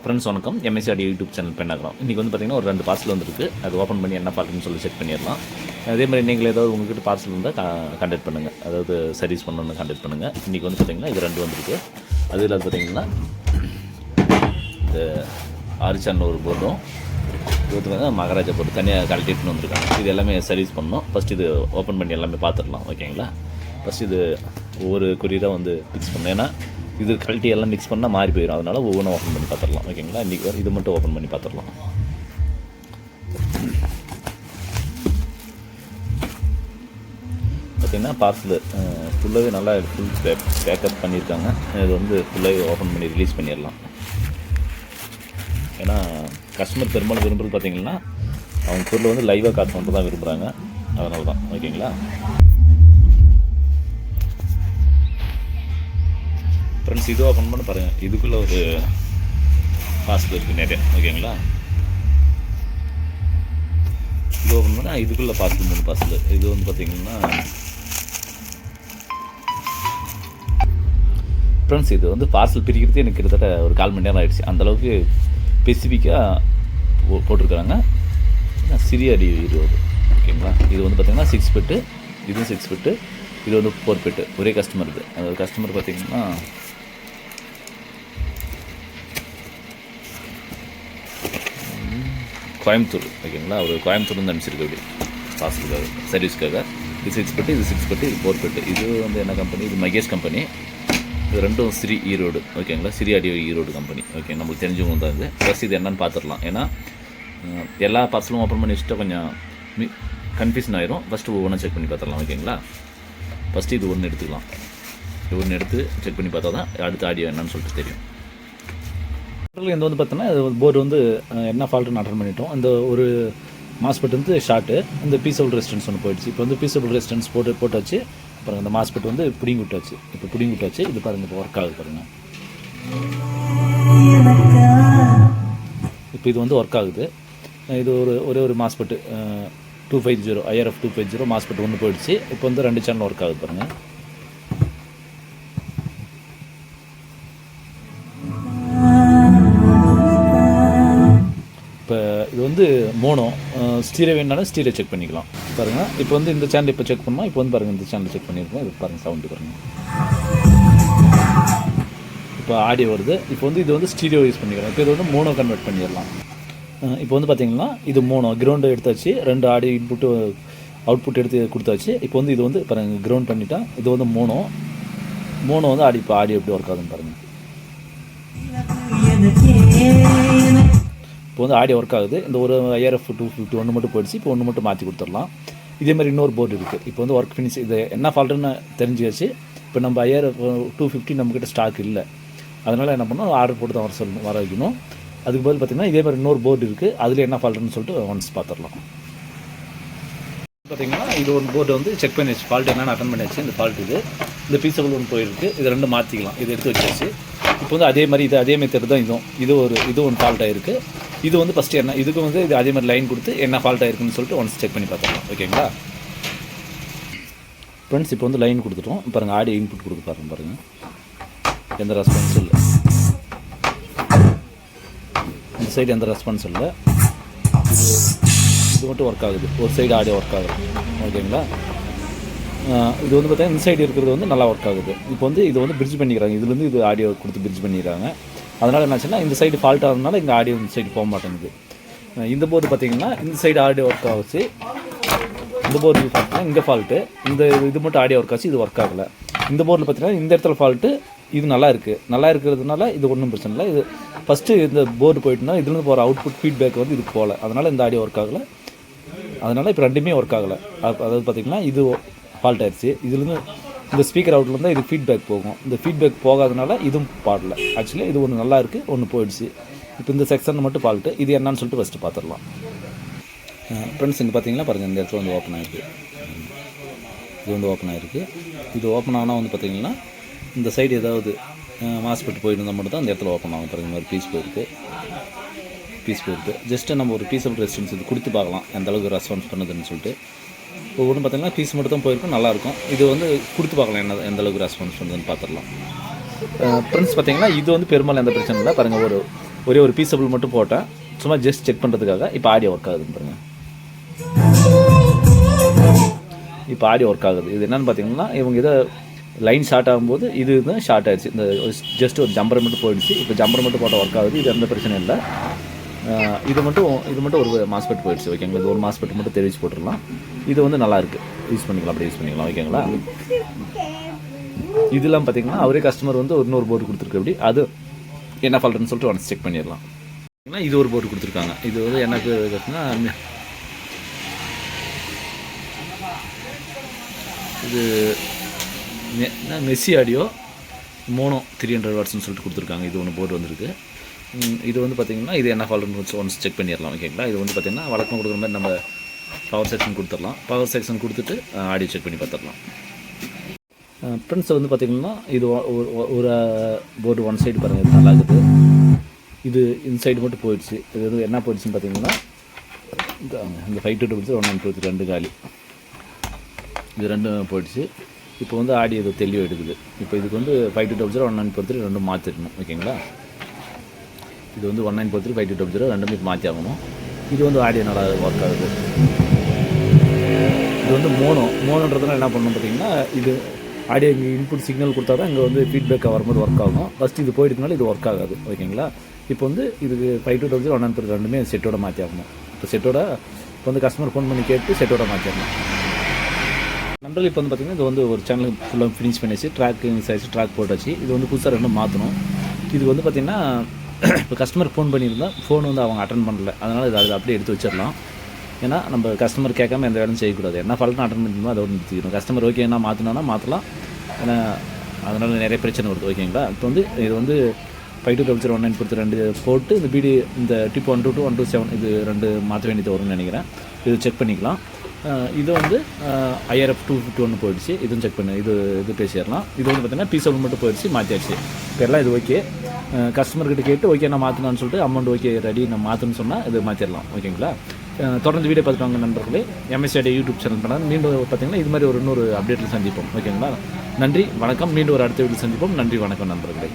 Friends வணக்கம். MSC YouTube channel பண்ணாக்கிறோம். இன்றைக்கி வந்து பார்த்திங்கன்னா ஒரு 2 பார்சல் வந்துருக்கு. அது ஓப்பன் பண்ணி என்ன பார்க்குன்னு சொல்லி செக் பண்ணிடலாம். அதே மாதிரி நீங்கள் ஏதாவது உங்கள்கிட்ட பார்சல் இருந்தால் கான்டாக்ட் பண்ணுங்கள். அதாவது சர்வீஸ் பண்ணணுன்னு கான்டாக்ட் பண்ணுங்கள். இன்றைக்கி வந்து பார்த்திங்கன்னா இது 2 வந்துருக்கு. அதில் அது பார்த்திங்கன்னா இந்த ஆரிச்சான் ஒரு போர்டும் இது வந்து மகாராஜா போர்டு தனியாக கழட்டிட்டு வந்துருக்காங்க. இது எல்லாமே சர்வீஸ் பண்ணணும். ஃபஸ்ட் இது ஓப்பன் பண்ணி எல்லாமே பார்த்துடலாம். ஓகேங்களா? ஃபஸ்ட் இது ஒவ்வொரு கொரியராக வந்து ஃபிக்ஸ் பண்ணேன். ஏன்னா இது கழட்டி எல்லாம் மிக்ஸ் பண்ணால் மாறி போயிடும். அதனால் ஒவ்வொன்றும் ஓப்பன் பண்ணி பார்த்துடலாம். ஓகேங்களா? இன்றைக்கி இது மட்டும் ஓப்பன் பண்ணி பார்த்துடலாம். பார்த்திங்கன்னா பார்சல் ஃபுல்லாகவே நல்லா ஃபுல் பேக்கப் பண்ணியிருக்காங்க. இது வந்து ஃபுல்லாகவே ஓப்பன் பண்ணி ரிலீஸ் பண்ணிடலாம். ஏன்னா கஸ்டமர் பெரும்பாலும் விரும்புகிறது பார்த்திங்கன்னா அவங்க பொருள் வந்து லைவாக காசு மட்டும் தான் விரும்புகிறாங்க. அதனால தான். ஓகேங்களா? ஃப்ரெண்ட்ஸ் இது ஓப்பன் பண்ண பாருங்கள். இதுக்குள்ளே ஒரு பார்சல் இருக்குது நிறைய. ஓகேங்களா? இது ஓப்பன் பண்ணால் இதுக்குள்ளே பார்சல் 3 பார்சல். இது வந்து பார்த்திங்கன்னா ஃப்ரெண்ட்ஸ் இது வந்து பார்சல் பிரிக்கிறது எனக்கு கிட்டத்தட்ட ஒரு 1/4 மணி நேரம் ஆகிடுச்சு. அந்தளவுக்கு ஸ்பெசிஃபிக்காக போட்டிருக்காங்க. சிறிய அடி 20. ஓகேங்களா? இது வந்து பார்த்திங்கன்னா 6 பெட்டு, இதுவும் 6 பெட்டு, இது வந்து 4 பெட்டு. ஒரே கஸ்டமர் இது. அந்த கஸ்டமர் பார்த்திங்கன்னா கோயம்புத்தூர். ஓகேங்களா? ஒரு கோயம்புத்தூர்லேருந்து அனுப்பிச்சிருக்கு அப்படி பார்சலுக்காக சர்வீஸ்க்காக. இது 6 பெட்டு, இது 6 பெட்டு, இது 4 பெட்டு. இது வந்து என்ன கம்பெனி? இது மகேஷ் கம்பெனி. இது 2ம் ஸ்ரீ ஈரோடு. ஓகேங்களா? Shri audio Erode company. Okay, நம்மளுக்கு தெரிஞ்சவங்க தான் இது. ப்ளஸ் இது என்னன்னு பார்த்துடலாம். ஏன்னா எல்லா பார்சலும் ஓப்பன் பண்ணி வச்சுட்டா கொஞ்சம் கன்ஃபியூஷன் ஆயிரும். ஃபஸ்ட்டு ஒவ்வொன்றா செக் பண்ணி பார்த்துடலாம். ஓகேங்களா? ஃபஸ்ட்டு இது ஒன்று எடுத்துக்கலாம். இது ஒன்று எடுத்து செக் பண்ணி பார்த்தா தான் அடுத்த ஆடியோ என்னன்னு சொல்லிட்டு தெரியும். இந்த வந்து பார்த்தோன்னா போர்டு வந்து என்ன ஃபால்ட்டுன்னு அட்டன் பண்ணிட்டோம். இந்த ஒரு மாஸ்பெட் வந்து ஷார்ட்டு, இந்த பீசபிள் ரெசிஸ்டன்ஸ் ஒன்று போயிடுச்சு. இப்போ வந்து பீசபிள் ரெசிஸ்டன்ஸ் போட்டாச்சு. அப்புறம் இந்த மாஸ்பெட் வந்து பிடிங்கி விட்டாச்சு. இப்போ பிடிங்கி விட்டாச்சு. இது பாருங்கள், இப்போ ஒர்க் ஆகுது பாருங்கள். இப்போ இது வந்து ஒர்க் ஆகுது. இது ஒரே ஒரு மாஸ்பெட்டு 250 IRF 250 மாஸ்பெட் ஒன்று போயிடுச்சு. இப்போ வந்து 2 சேனல் ஒர்க் ஆகுது பாருங்கள். இப்போ இது வந்து மோனோ ஸ்டீரியோ வேணுனாலும் ஸ்டீரியோ செக் பண்ணிக்கலாம். பாருங்கள், இப்போ வந்து இந்த சேனல் இப்போ செக் பண்ணோம். இப்போ வந்து பாருங்கள், இந்த சேனல் செக் பண்ணியிருக்கோம். இது பாருங்கள், சவுண்டு பாருங்கள். இப்போ ஆடியோ வருது. இப்போ வந்து இது வந்து ஸ்டீரியோ யூஸ் பண்ணிக்கிறோம். இப்போ இது வந்து மோனோ கன்வெர்ட் பண்ணிடலாம். இப்போ வந்து பார்த்திங்கன்னா இது மோனோ கிரவுண்டு எடுத்தாச்சு. 2 ஆடியோ இன்புட்டு அவுட்புட் எடுத்து கொடுத்தாச்சு. இப்போ வந்து இது வந்து பாருங்கள் கிரவுண்ட் பண்ணிட்டா. இது வந்து மோனோ வந்து இப்போ ஆடியோ எப்படி ஒர்க் ஆகுதுன்னு பாருங்கள். இப்போ வந்து ஆடியோ ஒர்க் ஆகுது. இந்த ஒரு IRF 250 ஒன்று மட்டும் போயிடுச்சு. இப்போ ஒன்று மட்டும் மாற்றி கொடுத்துடலாம். இதே மாதிரி இன்னொரு போர்டு இருக்குது. இப்போ வந்து ஒர்க் ஃபினிஷ். இது என்ன ஃபால்ட்டுன்னு தெரிஞ்சுச்சு. இப்போ நம்ம IRF 250 நம்மக்கிட்ட ஸ்டாக் இல்லை. அதனால் என்ன பண்ணோம், ஆர்டர் போட்டு தான் வர வைக்கணும். அதுக்கு பதில் பார்த்திங்கன்னா இதே மாதிரி இன்னொரு போர்டு இருக்குது. அதில் என்ன ஃபால்ட்டுன்னு சொல்லிட்டு ஒன்ஸ் பார்த்துடலாம். பார்த்திங்கன்னா இது ஒரு போர்டு வந்து செக் பண்ணியாச்சு. ஃபால்ட் என்னென்னு அட்டன் பண்ணியாச்சு. இந்த ஃபால்ட் இந்த பீசபிள் ஒன்று போயிருக்கு. இது 2 மாற்றிக்கலாம். இது எடுத்து வச்சாச்சு. இப்போ வந்து அதே மாதிரி அதே மெத்தட் தான் இது ஒன்று ஃபால்ட் ஆகிருக்கு. இது வந்து ஃபஸ்ட்டு என்ன இதுக்கு வந்து இது அதே மாதிரி லைன் கொடுத்து என்ன ஃபால்ட் ஆகிருக்குன்னு சொல்லிட்டு ஒன்ஸ் செக் பண்ணி பார்த்துக்கலாம். ஓகேங்களா ஃப்ரெண்ட்ஸ்? இப்போ வந்து லைன் கொடுத்துட்டோம். பாருங்கள், ஆடியோ இன்புட் கொடுக்க பாருங்கள். எந்த ரெஸ்பான்ஸும் இல்லை. இந்த சைடு எந்த ரெஸ்பான்ஸும் இல்லை. இது மட்டும் ஒர்க் ஆகுது. ஒரு சைடு ஆடியோ ஒர்க் ஆகுது. ஓகேங்களா? இது வந்து பார்த்தீங்கன்னா இந்த சைடு இருக்கிறது வந்து நல்லா ஒர்க் ஆகுது. இப்போ வந்து இது வந்து பிரிட்ஜ் பண்ணிக்கிறாங்க. இதுலேருந்து இது ஆடியோ கொடுத்து பிரிட்ஜ் பண்ணிக்கிறாங்க. அதனால் என்னாச்சுன்னா இந்த சைடு ஃபால்ட் ஆகிறதுனால இங்கே ஆடியோ இந்த சைடு போக மாட்டேங்குது. இந்த போர்டு பார்த்திங்கன்னா இந்த சைடு ஆடியோ ஒர்க் ஆகுச்சு. இந்த போர்டு பார்த்தீங்கன்னா இங்கே ஃபால்ட்டு. இது மட்டும் ஆடியோ ஒர்க் ஆச்சு. இது ஒர்க் ஆகலை. இந்த போர்டில் பார்த்தீங்கன்னா இந்த இடத்துல ஃபால்ட்டு. இது நல்லா இருக்கிறதுனால இது ஒன்றும் பிரச்சனை இல்லை. இது ஃபஸ்ட்டு இந்த போர்டு போயிட்டுனா இதுலேருந்து போகிற அவுட்புட் ஃபீட்பேக் வந்து இதுக்கு போகல. அதனால் இந்த ஆடியோ ஒர்க் ஆகலை. அதனால் இப்போ 2மே ஒர்க் ஆகலை. அதாவது பார்த்திங்கன்னா இது ஃபால்ட் ஆயிடுச்சு. இதுலேருந்து இந்த ஸ்பீக்கர் அவுட்லேருந்து இது ஃபீட்பேக் போகும். இந்த ஃபீட்பேக் போகாதனால இதுவும் பாடல. ஆக்சுவலி இது ஒன்று நல்லா இருக்குது, ஒன்று போயிடுச்சு. இப்போ இந்த செக்ஷன் மட்டும் ஃபால்ட்டு. இது என்னன்னு சொல்லிட்டு ஃபஸ்ட்டு பார்த்துடலாம். ஃப்ரெண்ட்ஸ் இங்கே பார்த்தீங்கன்னா பாருங்கள், இந்த இடத்துல வந்து ஓப்பன் ஆகிருக்கு. இது வந்து ஓப்பன் ஆகிருக்கு. இது ஓப்பன் ஆனால் வந்து பார்த்திங்கன்னா இந்த சைடு ஏதாவது மாஸ்பெட் போயிருந்தால் மட்டும் தான் இந்த இடத்துல ஓப்பன் ஆகும். பாருங்கள், ஒரு பீஸ் போயிருக்கு. ஜஸ்ட்டு நம்ம ஒரு பீசபிள் ரெசிஸ்டன்ஸ் இது கொடுத்து பார்க்கலாம் எந்தளவுக்கு ரெஸ்பான்ஸ் பண்ணுதுன்னு சொல்லிட்டு. இப்போ ஒன்று பார்த்திங்கன்னா பீஸ் மட்டும் தான் போயிருக்கும், நல்லாயிருக்கும். இது வந்து கொடுத்து பார்க்கலாம் எந்தளவுக்கு ரெஸ்பான்ஸ் பண்ணுதுன்னு பார்த்துடலாம். ஃப்ரெண்ட்ஸ் பார்த்திங்கன்னா இது வந்து பெரும்பாலும் எந்த பிரச்சனை இல்லை. பாருங்கள், ஒரே ஒரு பீஸபிள் மட்டும் போட்டேன், சும்மா ஜஸ்ட் செக் பண்ணுறதுக்காக. இப்போ ஆடியோ ஒர்க் ஆகுதுன்னு பாருங்கள். இப்போ ஆடியோ ஒர்க் ஆகுது. இது என்னென்னு பார்த்தீங்கன்னா, இவங்க இதை லைன் ஷார்ட் ஆகும்போது இது தான் ஷார்ட் ஆகிடுச்சு. இந்த ஜஸ்ட் ஒரு ஜம்பர் மட்டும் போயிடுச்சு. இப்போ ஜம்பர் மட்டும் போட்டால் ஒர்க் ஆகுது. இது எந்த பிரச்சனையும் இல்லை. இது மட்டும் ஒரு மாஸ்பெட் போயிடுச்சு. ஓகேங்களா, இது ஒரு மாஸ்பெட் மட்டும் தெரிவிச்சு போட்டுடலாம். இது வந்து நல்லாயிருக்கு, யூஸ் பண்ணிக்கலாம், அப்படி யூஸ் பண்ணிக்கலாம். ஓகேங்களா, இதெல்லாம் பார்த்தீங்கன்னா அவரே கஸ்டமர் வந்து இன்னொரு போர்டு கொடுத்துருக்கு. அப்படி அது என்ன ஃபால்ட்டுன்னு சொல்லிட்டு ஒன்ஸ் செக் பண்ணிடலாம். இது ஒரு போர்டு கொடுத்துருக்காங்க. இது வந்து எனக்கு பார்த்தீங்கன்னா இது மெஸ்ஸி ஆடியோ மோனோ 300 வாட்ஸ்ன்னு சொல்லிட்டு கொடுத்துருக்காங்க. இது ஒன்று போர்டு வந்துருக்கு. இது வந்து பார்த்திங்கன்னா இது என்ன ஃபால்ட்டுன்னு ஒன்ஸ் செக் பண்ணிடலாம். ஓகேங்களா, இது வந்து பார்த்திங்கன்னா வழக்கம் கொடுக்குற மாதிரி நம்ம பவர் செக்ஷன் கொடுத்துடலாம். பவர் செக்ஷன் கொடுத்துட்டு ஆடியோ செக் பண்ணி பார்த்துடலாம். ஃப்ரெண்ட்ஸ் வந்து பார்த்திங்கன்னா இது ஒரு போர்டு ஒன் சைடு பாருங்கள், இது நல்லா இருக்குது. இது இந்த சைடு மட்டும் போயிடுச்சு. இது வந்து என்ன போயிடுச்சுன்னு பார்த்தீங்கன்னா இந்த 5222 2 காலி, இது ரெண்டும் போயிடுச்சு. இப்போ வந்து ஆடியோ இது தெளிவாக எடுக்குது. இப்போ இதுக்கு வந்து 5200 1943 ரெண்டும் மாற்றிடணும். ஓகேங்களா, இது வந்து 1943 5200 ரெண்டுமே மாற்றி ஆகணும். இது வந்து ஆடியோ நல்லா ஒர்க் ஆகுது. இது வந்து மோனோன்றதுனால என்ன பண்ணணும் பார்த்தீங்கன்னா, இது ஆடியோ இங்கே இன்புட் சிக்னல் கொடுத்தா தான் இங்கே வந்து ஃபீட்பேக்காக வரும்போது ஒர்க் ஆகும். ஃபஸ்ட்டு இது போயிட்டுனால இது ஒர்க் ஆகாது. ஓகேங்களா, இப்போ வந்து இதுக்கு 5200 1943 ரெண்டுமே செட்டோட மாற்றி ஆகணும். இப்போ செட்டோட இப்போ வந்து கஸ்டமர் ஃபோன் பண்ணி கேட்டு செட்டோட மாற்றிடணும். நண்பர்கள் இப்போ வந்து பார்த்திங்கன்னா இது வந்து ஒரு சேனல் ஃபுல்லாக ஃபினிஷ் பண்ணிச்சு, ட்ராக் ஆகிடுச்சு, ட்ராக் போட்டாச்சு. இது வந்து புதுசாக ரெண்டும் மாற்றணும். இது வந்து பார்த்திங்கன்னா இப்போ கஸ்டமர் ஃபோன் பண்ணியிருந்தால் ஃபோன் வந்து அவங்க அட்டன் பண்ணல, அதனால் இது அப்படியே எடுத்து வச்சிடலாம். ஏன்னா நம்ம கஸ்டமர் கேட்காம எந்த வேலையும் செய்யக்கூடாது. என்ன ஃபால்ட்னு அட்டன் பண்ணிருந்தோம் அதை நிறுத்திக்கணும். கஸ்டமர் ஓகே என்ன மாற்றினா மாற்றலாம், ஏன்னா அதனால் நிறைய பிரச்சனை வருது. ஓகேங்களா, இப்போ வந்து இது வந்து 5200 1943 2 போட்டு இந்த பிடி இந்த டிப் 122 127 இது 2 மாற்ற வேண்டியது வரும்னு நினைக்கிறேன். இது செக் பண்ணிக்கலாம். இது வந்து IRF 251 போயிடுச்சு. இதுவும் செக் பண்ணி இது பேசிடலாம். இது வந்து பார்த்திங்கன்னா பீஸபிள் மட்டும் போயிடுச்சு, மாற்றியாச்சு. இப்போ எல்லாம் இது ஓகே. கஸ்டமர்கிட்ட கேட்டு ஓகே நான் மாற்றினான்னு சொல்லிட்டு அமௌண்ட் ஓகே ரெடி நான் மாற்றணும்னு சொன்னால் இது மாற்றிடலாம். ஓகேங்களா, தொடர்ந்து வீடியோ பார்த்துட்டு வாங்க நண்பர்களே. MSAD யூடியூப் சேனல் பண்ணால் மீண்டும் பார்த்திங்கன்னா இது மாதிரி ஒரு இன்னொரு அப்டேட்டில் சந்திப்போம். ஓகேங்களா, நன்றி வணக்கம். மீண்டும் ஒரு அடுத்த வீடியோ சந்திப்போம். நன்றி வணக்கம் நண்பர்களே.